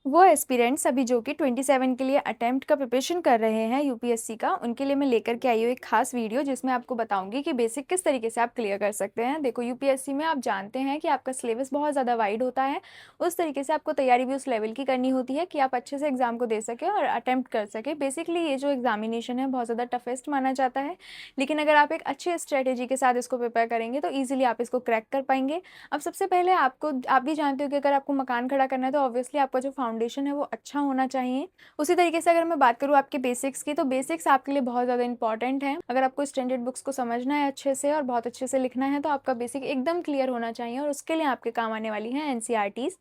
वो एस्पिरेंट्स अभी जो कि 27 के लिए अटेम्प्ट का प्रिपरेशन कर रहे हैं यूपीएससी का, उनके लिए मैं लेकर के आई हूँ एक खास वीडियो जिसमें आपको बताऊंगी कि बेसिक किस तरीके से आप क्लियर कर सकते हैं। देखो, यूपीएससी में आप जानते हैं कि आपका सिलेबस बहुत ज़्यादा वाइड होता है। उस तरीके से आपको तैयारी भी उस लेवल की करनी होती है कि आप अच्छे से एग्जाम को दे सकें और अटैम्प्ट कर सकें। बेसिकली ये जो एग्जामिनेशन है बहुत ज़्यादा टफेस्ट माना जाता है, लेकिन अगर आप एक अच्छे स्ट्रेटेजी के साथ इसको प्रिपेयर करेंगे तो ईजिली आप इसको क्रैक कर पाएंगे। अब सबसे पहले आप भी जानते हो कि अगर आपको मकान खड़ा करना है तो ऑब्वियसली आपका जो फाउंडेशन है वो अच्छा होना चाहिए। उसी तरीके से अगर मैं बात करूँ आपके बेसिक्स की, तो बेसिक्स आपके लिए बहुत ज़्यादा इंपॉर्टेंट है। अगर आपको स्टैंडर्ड बुक्स को समझना है अच्छे से और बहुत अच्छे से लिखना है तो आपका बेसिक एकदम क्लियर होना चाहिए, और उसके लिए आपके काम आने वाली हैं एनसीईआरटीज़।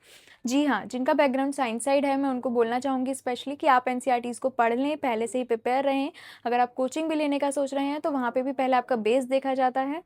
जी हाँ, जिनका बैकग्राउंड साइंस साइड है मैं उनको बोलना चाहूँगी स्पेशली कि आप एनसीईआरटीज़ को पढ़ लें, पहले से ही प्रिपेयर रहें। अगर आप कोचिंग भी लेने का सोच रहे हैं तो वहाँ पे भी पहले आपका बेस देखा जाता है।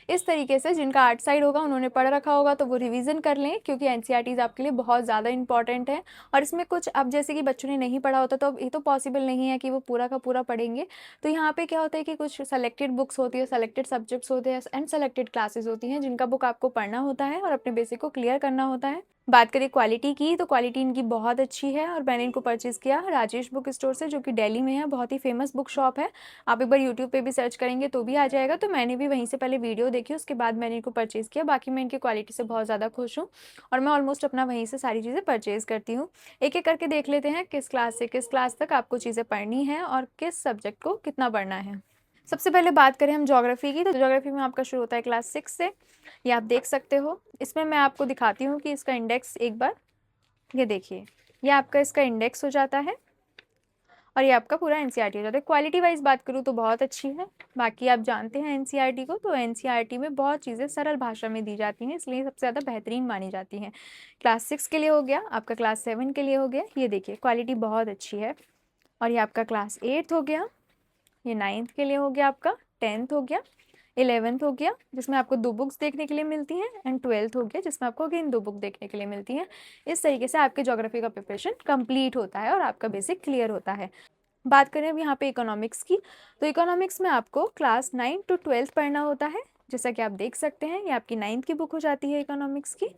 इस तरीके से जिनका आर्ट साइड होगा उन्होंने पढ़ रखा होगा तो वो रिवीजन कर लें, क्योंकि एनसीईआरटीज़ आपके लिए बहुत ज़्यादा इंपॉर्टेंट है। और इसमें कुछ अब जैसे कि बच्चों ने नहीं पढ़ा होता तो अब ये तो पॉसिबल नहीं है कि वो पूरा का पूरा पढ़ेंगे। तो यहाँ पे क्या होता है कि कुछ सेलेक्टेड बुक्स होती है, सेलेक्टेड सब्जेक्ट्स होते हैं एंड सेलेक्टेड क्लासेस होती हैं जिनका बुक आपको पढ़ना होता है और अपने बेसिक को क्लियर करना होता है। बात करें क्वालिटी की, तो क्वालिटी इनकी बहुत अच्छी है और मैंने इनको परचेज़ किया राजेश बुक स्टोर से, जो कि दिल्ली में है। बहुत ही फेमस बुक शॉप है। आप एक बार यूट्यूब पे भी सर्च करेंगे तो भी आ जाएगा। तो मैंने भी वहीं से पहले वीडियो देखी, उसके बाद मैंने इनको परचेज़ किया। बाकी मैं इनकी क्वालिटी से बहुत ज़्यादा खुश हूँ और मैं ऑलमोस्ट अपना वहीं से सारी चीज़ें परचेज़ करती हूँ। एक एक करके देख लेते हैं किस क्लास से किस क्लास तक आपको चीज़ें पढ़नी है और किस सब्जेक्ट को कितना पढ़ना है। सबसे पहले बात करें हम ज्योग्राफी की, तो ज्योग्राफी में आपका शुरू होता है क्लास 6 से। ये आप देख सकते हो। इसमें मैं आपको दिखाती हूँ कि इसका इंडेक्स एक बार ये देखिए, ये आपका इसका इंडेक्स हो जाता है और ये आपका पूरा एनसीईआरटी हो जाता है। क्वालिटी वाइज बात करूँ तो बहुत अच्छी है। बाकी आप जानते हैं एनसीईआरटी को, तो एनसीईआरटी में बहुत चीज़ें सरल भाषा में दी जाती हैं, इसलिए सबसे ज़्यादा बेहतरीन मानी जाती हैं। क्लास 6 के लिए हो गया, आपका क्लास 7 के लिए हो गया। ये देखिए क्वालिटी बहुत अच्छी है। और ये आपका क्लास 8 हो गया, ये 9th के लिए हो गया, आपका 10th हो गया, 11th हो गया जिसमें आपको 2 बुक्स देखने के लिए मिलती हैं, एंड 12th हो गया जिसमें आपको अगेन 2 बुक देखने के लिए मिलती हैं। इस तरीके से आपके ज्योग्राफी का प्रिपरेशन कंप्लीट होता है और आपका बेसिक क्लियर होता है। बात करें अब यहाँ पे इकोनॉमिक्स की, तो इकोनॉमिक्स में आपको क्लास 9 to 12 पढ़ना होता है। जैसा कि आप देख सकते हैं, ये आपकी 9th की बुक हो जाती है इकोनॉमिक्स की,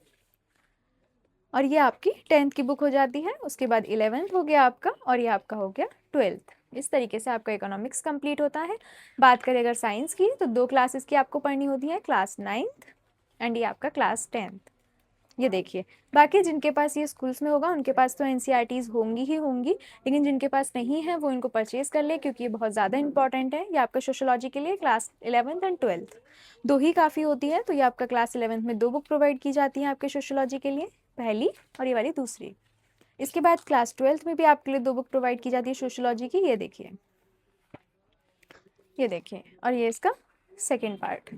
और ये आपकी 10th की बुक हो जाती है। उसके बाद 11th हो गया आपका, और ये आपका हो गया 12th। इस तरीके से आपका इकोनॉमिक्स कंप्लीट होता है। बात करें अगर साइंस की, तो 2 क्लासेस की आपको पढ़नी होती है, क्लास 9th एंड ये आपका क्लास 10th। ये देखिए, बाकी जिनके पास ये स्कूल्स में होगा उनके पास तो एनसीईआरटीज़ होंगी ही होंगी, लेकिन जिनके पास नहीं है वो इनको परचेज़ कर ले, क्योंकि ये बहुत ज़्यादा इंपॉर्टेंट है। ये आपका सोशियोलॉजी के लिए क्लास 11th एंड 12th 2 ही काफ़ी होती है। तो ये आपका क्लास 11th में 2 बुक प्रोवाइड की जाती हैं आपके सोशियोलॉजी के लिए, पहली और ये वाली दूसरी। इसके बाद क्लास 12th में भी आपके लिए 2 बुक प्रोवाइड की जाती है सोशियोलॉजी की, ये देखिए, ये देखिए, और ये इसका सेकेंड पार्ट।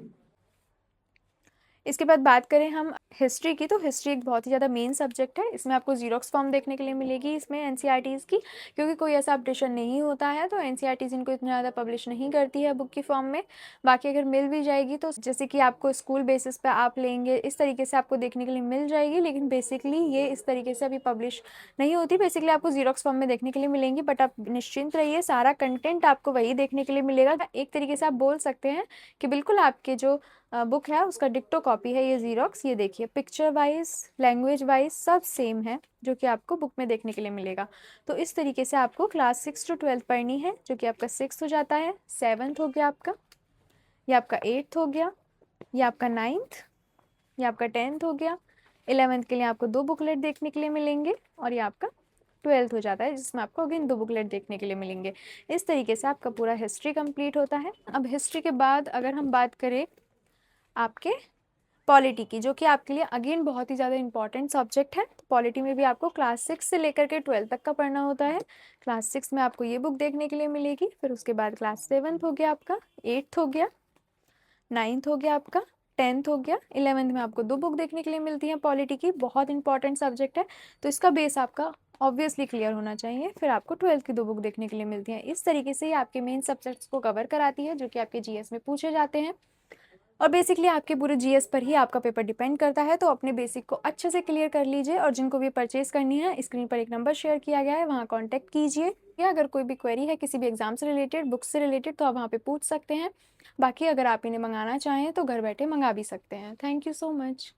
इसके बाद बात करें हम हिस्ट्री की, तो हिस्ट्री एक बहुत ही ज़्यादा मेन सब्जेक्ट है। इसमें आपको जीरोक्स फॉर्म देखने के लिए मिलेगी इसमें एनसीईआरटीज़ की, क्योंकि कोई ऐसा अपडेशन नहीं होता है तो एनसीईआरटीज़ इनको इतना ज़्यादा पब्लिश नहीं करती है बुक की फॉर्म में। बाकी अगर मिल भी जाएगी तो जैसे कि आपको स्कूल बेसिस पे आप लेंगे इस तरीके से आपको देखने के लिए मिल जाएगी, लेकिन बेसिकली ये इस तरीके से अभी पब्लिश नहीं होती। बेसिकली आपको जीरोक्स फॉर्म में देखने के लिए मिलेंगी, बट आप निश्चिंत रहिए, सारा कंटेंट आपको वही देखने के लिए मिलेगा। एक तरीके से आप बोल सकते हैं कि बिल्कुल आपके जो बुक है उसका डिक्टो कॉपी है ये जीरोक्स। ये देखिए, पिक्चर वाइज लैंग्वेज वाइज सब सेम है जो कि आपको बुक में देखने के लिए मिलेगा। तो इस तरीके से आपको क्लास 6 to 12 पढ़नी है, जो कि आपका 6th हो जाता है, 7th हो गया आपका, ये आपका 8th हो गया, ये आपका 9th, ये आपका 10th हो गया। 11th के लिए आपको 2 बुकलेट देखने के लिए मिलेंगे, और ये आपका 12th हो जाता है जिसमें आपको अगेन 2 बुकलेट देखने के लिए मिलेंगे। इस तरीके से आपका पूरा हिस्ट्री कंप्लीट होता है। अब हिस्ट्री के बाद अगर हम बात करें आपके पॉलिटी की, जो कि आपके लिए अगेन बहुत ही ज़्यादा इंपॉर्टेंट सब्जेक्ट है। तो पॉलिटी में भी आपको क्लास 6 से लेकर के 12 तक का पढ़ना होता है। क्लास 6 में आपको ये बुक देखने के लिए मिलेगी, फिर उसके बाद क्लास 7th हो गया आपका, 8th हो गया, 9th हो गया आपका, 10th हो गया, 11th में आपको 2 बुक देखने के लिए मिलती हैं पॉलिटी की। बहुत इंपॉर्टेंट सब्जेक्ट है, तो इसका बेस आपका ऑब्वियसली क्लियर होना चाहिए। फिर आपको 12th की 2 बुक देखने के लिए मिलती हैं। इस तरीके से ये आपके मेन सब्जेक्ट्स को कवर कराती है, जो कि आपके जीएस में पूछे जाते हैं। और बेसिकली आपके पूरे जीएस पर ही आपका पेपर डिपेंड करता है। तो अपने बेसिक को अच्छे से क्लियर कर लीजिए, और जिनको भी परचेज करनी है स्क्रीन पर एक नंबर शेयर किया गया है, वहाँ कॉन्टैक्ट कीजिए। या अगर कोई भी क्वेरी है किसी भी एग्जाम से रिलेटेड, बुक से रिलेटेड, तो आप वहाँ पे पूछ सकते हैं। बाकी अगर आप इन्हें मंगाना चाहें तो घर बैठे मंगा भी सकते हैं। Thank you so much.